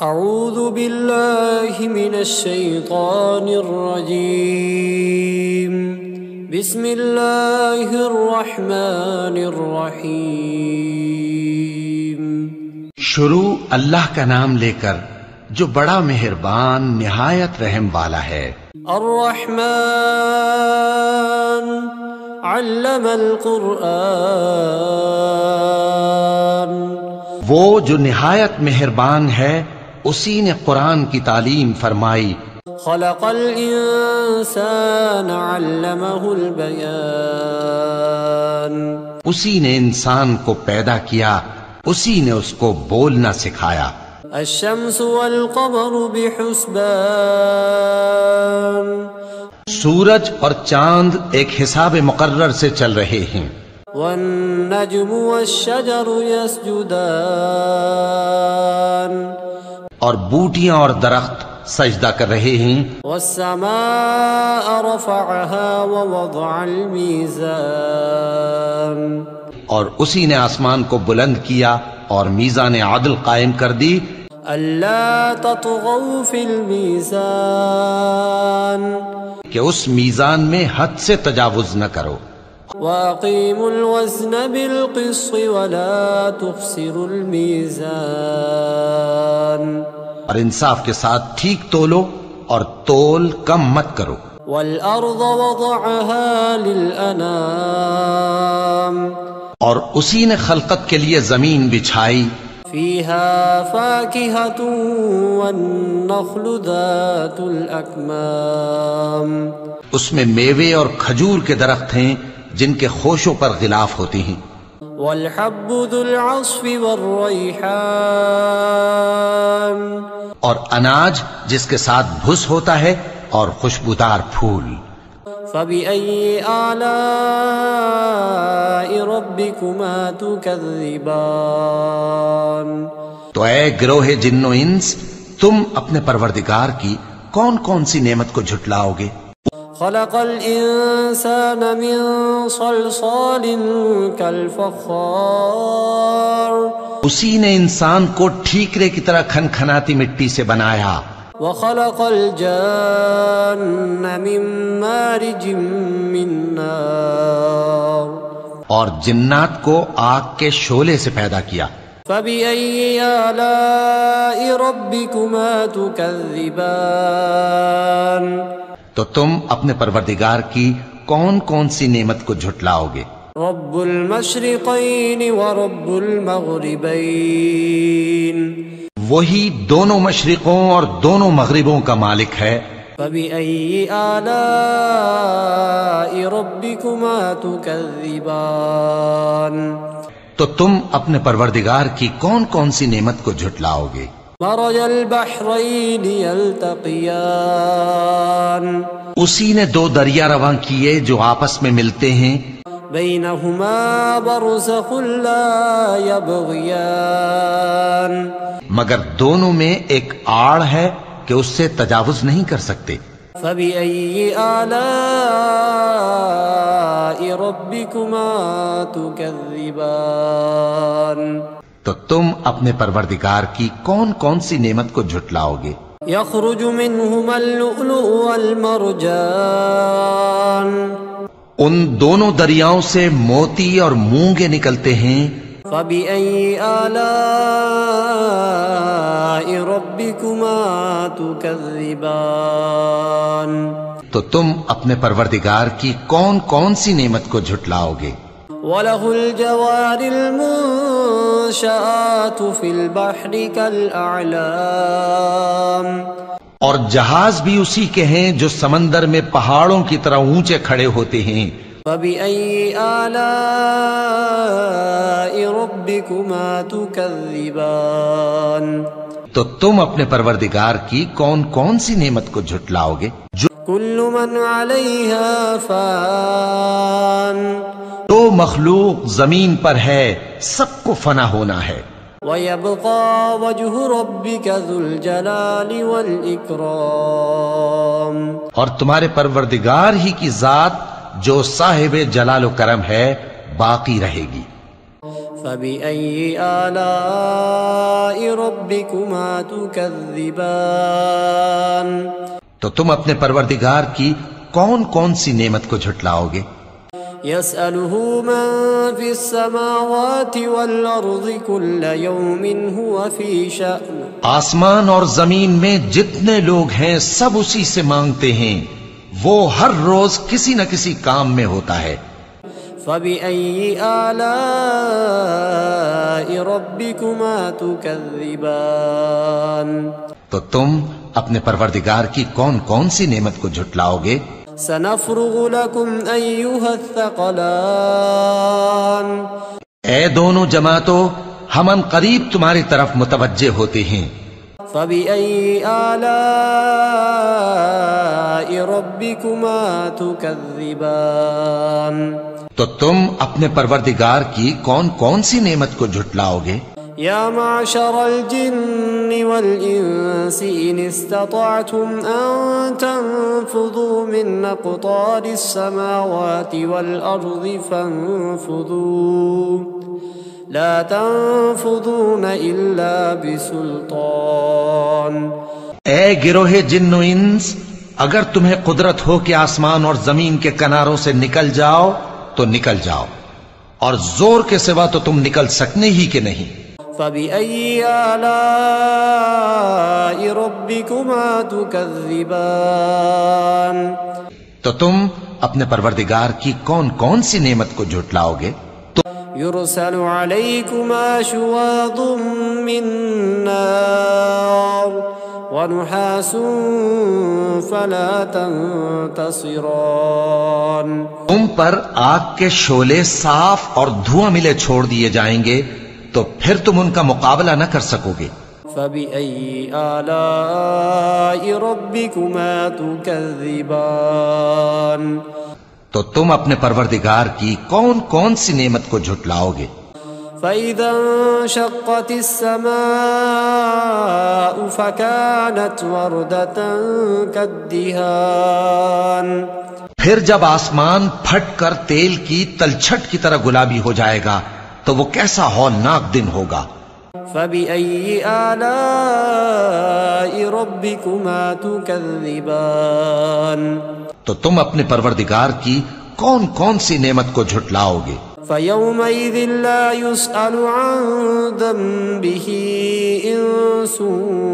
اعوذ باللہ من الشیطان الرجیم بسم اللہ الرحمن الرحیم۔ شروع اللہ کا نام لے کر جو بڑا مہربان نہایت رحم والا ہے۔ الرحمن علم القرآن، وہ جو نہایت مہربان ہے اسی نے قرآن کی تعلیم فرمائی۔ خلق الانسان علمہ البیان، اسی نے انسان کو پیدا کیا، اسی نے اس کو بولنا سکھایا۔ الشمس والقمر بحسبان، سورج اور چاند ایک حساب مقرر سے چل رہے ہیں۔ والنجم والشجر يسجدان، اور بوٹیاں اور درخت سجدہ کر رہے ہیں۔ والسماء رفعها ووضع الميزان، اور اسی نے آسمان کو بلند کیا اور میزان عدل قائم کر دی۔ ألا تطغوا في الميزان، کہ اس میزان میں حد سے تجاوز نہ کرو۔ وأقيموا الوزن بالقسط ولا تخسروا الميزان، اور انصاف کے ساتھ ٹھیک تولو اور تول کم مت کرو۔ والأرض وضعها للأنام، اور اسی نے خلقت کے لیے زمین بچھائی۔ فيها فاكهة والنخل ذات الأكمام، اس میں میوے اور کھجور کے درخت ہیں جن کے خوشوں پر غلاف ہوتی ہیں۔ والحب ذو العصف والريحان، اور اناج جس کے ساتھ بھس ہوتا ہے اور خوشبودار پھول۔ فبأي آلاء ربكما تكذبان، تو اے گروہ جن و انس، تم اپنے پروردگار کی کون کون سی نعمت کو جھٹلاؤ گے؟ خلق الإنسان من صلصال كالفخار، اسی نے انسان کو ٹھیکرے کی طرح کھنکھناتی مٹی سے بنایا۔ وخلق الجان من مارج من نار، اور جنات کو آگ کے شعلے سے پیدا کیا۔ فبأي آلاء ربكما تكذبان، تو تم اپنے پروردگار کی کون کون سی نعمت کو جھٹلاؤ گے؟ رب المشرقین ورب المغربین، وہی دونوں مشرقوں اور دونوں مغربوں کا مالک ہے۔ فبأي آلاء ربكما تكذبان، تو تم اپنے پروردگار کی کون کون سی نعمت کو جھٹلاؤ گے؟ مرج البحرین یلتقیان، اسی نے دو دریا رواں کیے جو آپس میں ملتے ہیں۔ بینہما برزخ لا یبغیان، مگر دونوں میں ایک آڑ ہے کہ اس سے تجاوز نہیں کر سکتے۔ فبأي آلاء ربكما تكذبان، تو تم اپنے پروردگار کی کون کون سی نعمت کو جھٹلاؤ گے؟ يخرج منهما اللؤلؤ والمرجان، ان دونوں دریاؤں سے موتی اور مونگے نکلتے ہیں۔ فبأي آلاء ربكما تكذبان، تو تم اپنے پروردگار کی کون کون سی نعمت کو جھٹلاؤ گے؟ وله الجوار المنشآت في البحر كالأعلام، اور جہاز بھی اسی کے ہیں جو سمندر میں پہاڑوں کی طرح اونچے کھڑے ہوتے ہیں۔ فبأي آلاء ربكما تكذبان، تو تم اپنے پروردگار کی کون کون سی نعمت کو جھٹلاؤ گے؟ جو كل من عليها فان، تو مخلوق زمین پر ہے سب کو فنا ہونا ہے۔ ويبقى وجه ربك ذو الجلال والإكرام، اور تمہارے پروردگار ہی کی ذات جو صاحب جلال و کرم ہے باقی رہے گی۔ فبأي آلاء ربكما تكذبان تو تم اپنے پروردگار کی کون کون سی نعمت کو جھٹلاؤ گے؟ يسأله من في السماوات والأرض كل يوم هو في شأن آسمان اور زمین میں جتنے لوگ ہیں سب اسی سے مانگتے ہیں، وہ ہر روز کسی نہ کسی کام میں ہوتا ہے۔ فبأي آلاء ربكما تكذبان تو تم اپنے پروردگار کی کون کون سی نعمت کو جھٹلاؤ گے؟ سنفرغ لكم أيها الثقلان اے دونوں جماعتوں، ہم ان قریب تمہاری طرف متوجہ ہوتے ہیں۔ فبأي آلاء ربكما تكذبان تو تم اپنے پروردگار کی کون کون سی نعمت کو جھٹلاؤ گے؟ يا معشر الجن والإنس إن استطعتم أن تنفذوا من أقطار السماوات والأرض فانفذوا لا تنفذون إلا بسلطان اے گروہ جن و انس، اگر تمہیں قدرت ہو کہ آسمان اور زمین کے کناروں سے نکل جاؤ تو نکل جاؤ، اور زور کے سوا تو تم نکل سکنے ہی کہ نہیں۔ فبأي آلاء ربكما تكذبان تو تم اپنے پروردگار کی کون کون سی نعمت کو جھٹلاؤ گے؟ يرسل عليكما شواظ من نار ونحاس فلا تنتصران تم پر آگ کے شعلے صاف اور دھواں ملے چھوڑ دیے جائیں گے تو پھر تم ان کا مقابلہ نہ کر سکو گے۔ فبأي آلاء ربكما تكذبان تو تم اپنے پروردگار کی کون کون سی نعمت کو جھٹلاؤ گے؟ فإذا انشقت السماء فكانت وردة كالدهان پھر جب آسمان پھٹ کر تیل کی تلچھٹ کی طرح گلابی ہو جائے گا تو وہ کیسا ہولناک دن ہوگا۔ فبأي آلاء ربكما تكذبان تو تم اپنے پروردگار کی کون کون سی نعمت کو جھٹلاؤ گے؟ فيومئذ لا يسأل عن ذنبه إنس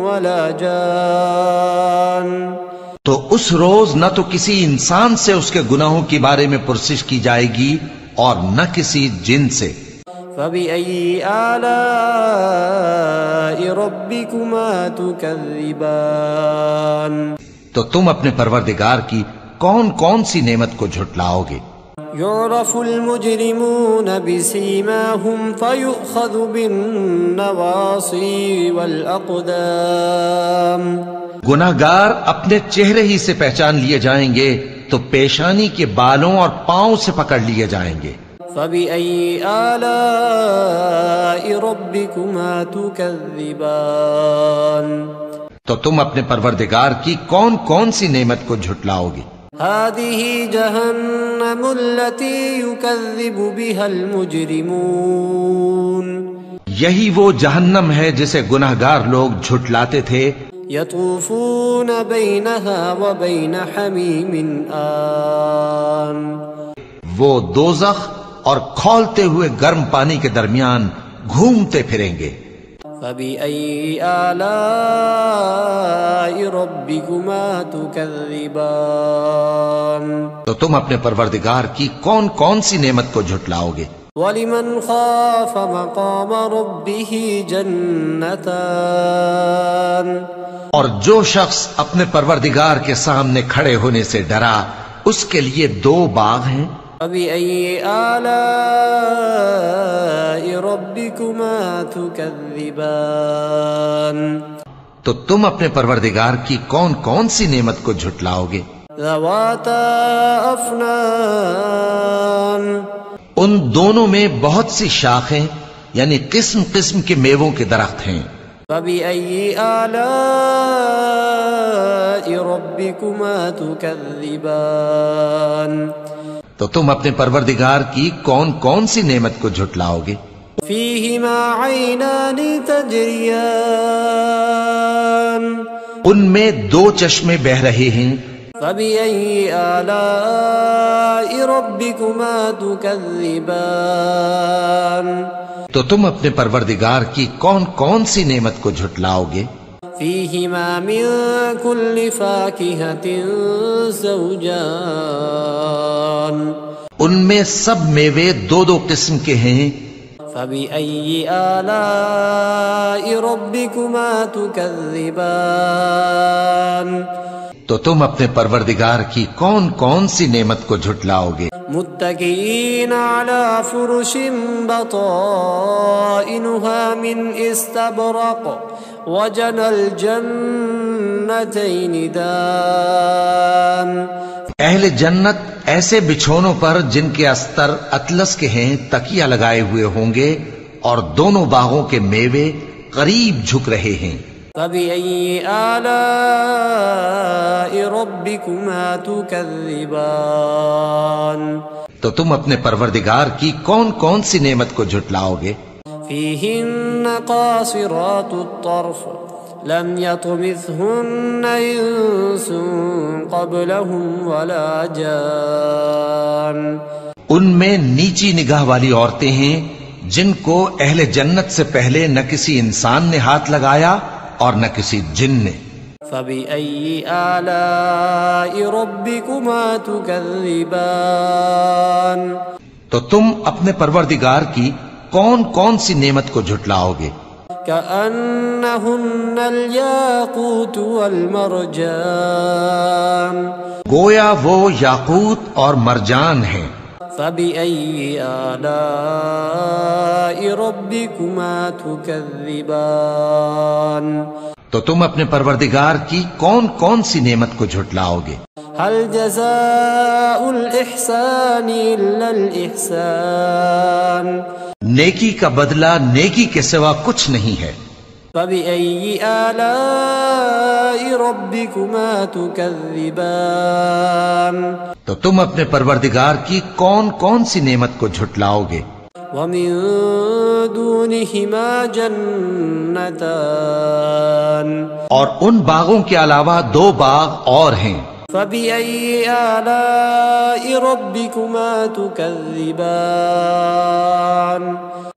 ولا جان تو اس روز نہ تو کسی انسان سے اس کے گناہوں کے بارے میں پرسش کی جائے گی اور نہ کسی جن سے۔ فبأي آلاء ربكما تكذبان تو تم اپنے پروردگار کی کون کون سی نعمت کو جھٹلاؤ گے؟ يعرف المجرمون بسيماهم فيؤخذ بالنواصي والأقدام گناہگار اپنے چہرے ہی سے پہچان لیے جائیں گے تو پیشانی کے بالوں اور پاؤں سے پکڑ لیے جائیں گے۔ فبأي آلاء ربكما تكذبان تو تم اپنے پروردگار کی کون کون سی نعمت کو جھٹلاؤ گے؟ هذه جهنم التي يكذب بها المجرمون یہی وہ جہنم ہے جسے گناہگار لوگ جھٹلاتے تھے۔ يطوفون بينها وبين حميم آن وہ دوزخ اور کھولتے ہوئے گرم پانی کے درمیان گھومتے پھریں گے۔ فبأي آلاء ربكما تكذبان تو تم اپنے پروردگار کی کون کون سی نعمت کو جھٹلاؤ گے؟ ولمن خاف مقام ربه جنتان اور جو شخص اپنے پروردگار کے سامنے کھڑے ہونے سے ڈرا اس کے لیے دو باغ ہیں۔ فبأي آلاء ربكما تكذبان تو تم اپنے پروردگار کی کون کون سی نعمت کو جھٹلاؤ گے؟ ذواتا افنان ان دونوں میں بہت سی شاخیں یعنی قسم قسم کے میووں کے درخت ہیں۔ فبأي آلاء ربكما تكذبان تو تم اپنے پروردگار کی کون کون سی نعمت کو جھٹلاؤ گے؟ فيهما عينان تجريان ان میں دو چشمے بہ رہے ہیں. فبأي آلاء ربكما تكذبان تو تم اپنے پروردگار کی کون کون سی نعمت کو جھٹلاؤ گے؟ فيهما من كل فاكهة زوجان ان میں سب میوے دو دو قسم کے ہیں. فبأي آلاء ربكما تكذبان تو تم اپنے پروردگار کی کون کون سی نعمت کو جھٹلاؤ گے؟ متكئين على فرش بطائنها من استبرق وجنى الجنتين دان اہل جنت ایسے بچھونوں پر جن کے استر اطلس کے ہیں تکیہ لگائے ہوئے ہوں گے اور دونوں باغوں کے میوے قریب جھک رہے ہیں. فبأي آلاء ربكما تكذبان تو تم اپنے پروردگار کی کون کون سی نعمت کو جھٹلاؤ گے؟ فيهن قاصرات الطرف لم يطمثهن انس قبلهم ولا جان ان میں نیچی نگاہ والی عورتیں ہیں جن کو اہل جنت سے پہلے نہ کسی انسان نے ہاتھ لگایا اور نہ کسی جن نے. فبأي آلاء ربكما تكذبان تو تم اپنے پروردگار کی کون کون سی نعمت کو جھٹلاؤ گے؟ كأنهن الياقوت والمرجان گویا وہ یاقوت اور مرجان ہیں. فبأي آلاء ربكما تكذبان تو تم اپنے پروردگار کی کون کون سی نعمت کو جھٹلاؤ گے؟ هل جزاء الإحسان إلا الإحسان نیکی کا بدلہ نیکی کے سوا کچھ نہیں ہے. فبأي آلاء ربكما تكذبان تو تم اپنے پروردگار کی کون کون سی نعمت کو جھٹلاؤ گے؟ ومن دونهما جنتان اور ان باغوں کے علاوہ دو باغ اور ہیں. فبأي آلاء ربكما تكذبان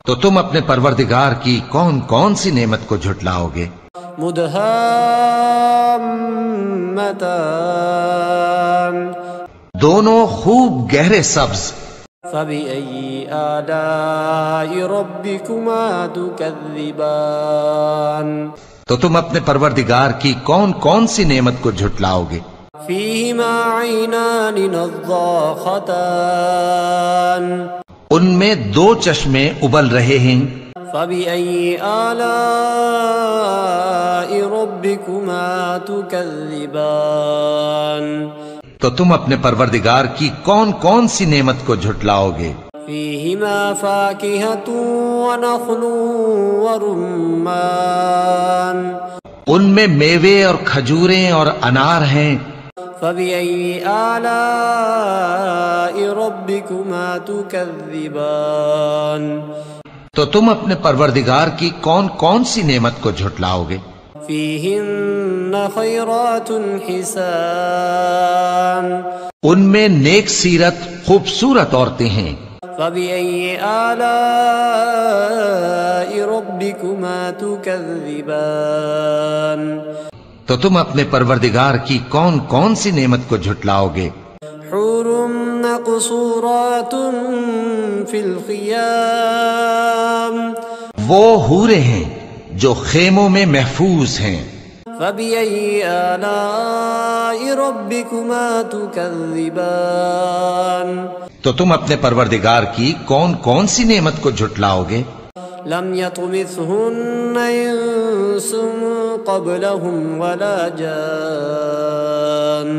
تو تم اپنے پروردگار کی کون کون سی نعمت کو جھٹلاؤ گے؟ مدهامتان دونوں خوب گہرے سبز. فبأي آلاء ربكما تكذبان تو تم اپنے پروردگار کی کون کون سی نعمت کو جھٹلاؤ گے؟ فيهما عينان نضاختان ان میں دو چشمے ابل رہے ہیں. فبأي آلاء ربكما تكذبان تو تم اپنے پروردگار کی کون کون سی نعمت کو جھٹلاؤ گے؟ فيهما فاكهة ونخل ورمان ان میں میوے اور کھجوریں اور انار ہیں. فبأي آلاء ربكما تكذبان تو تم اپنے پروردگار کی کون کون سی نعمت کو جھٹلاؤ گے؟ فيهن خيرات حسان ان میں نیک سیرت خوبصورت عورتیں ہیں. فبأي آلاء ربكما تكذبان تو تم اپنے پروردگار کی کون کون سی نعمت کو جھٹلاؤ گے؟ حور مقصورات في الخيام وہ حوریں ہیں جو خیموں میں محفوظ ہیں. فبأي آلاء ربكما تكذبان تو تم اپنے پروردگار کی کون کون سی نعمت کو جھٹلاؤ گے؟ لم يطمثهن انس قبلهم ولا جان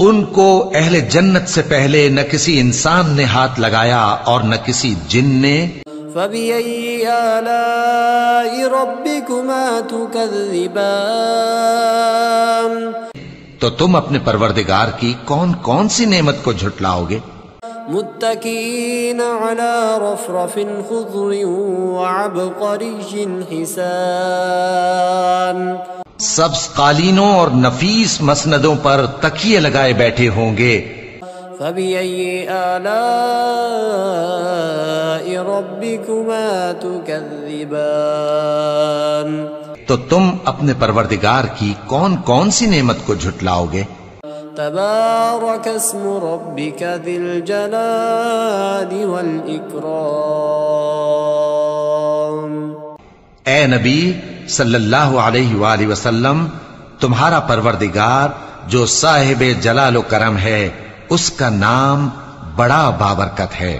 ان کو اہل جنت سے پہلے نہ کسی انسان نے ہاتھ لگایا اور نہ کسی جن نے. فبأي آلاء ربكما تكذبان تو تم اپنے پروردگار کی کون کون سی نعمت کو جھٹلاؤ گے؟ متكئين على رفرف خضر وعبقري حسان سبز قالینوں اور نفیس مسندوں پر تکیے لگائے بیٹھے ہوں گے. فبأي آلاء ربكما تكذبان تو تم اپنے پروردگار کی کون کون سی نعمت کو جھٹلاؤ گے؟ تبارك اسم ربك ذي الجلال والإكرام. اے نبی صلی اللہ علیہ وآلہ وسلم، تمہارا پروردگار جو صاحب جلال و کرم ہے، اس کا نام بڑا بابرکت ہے.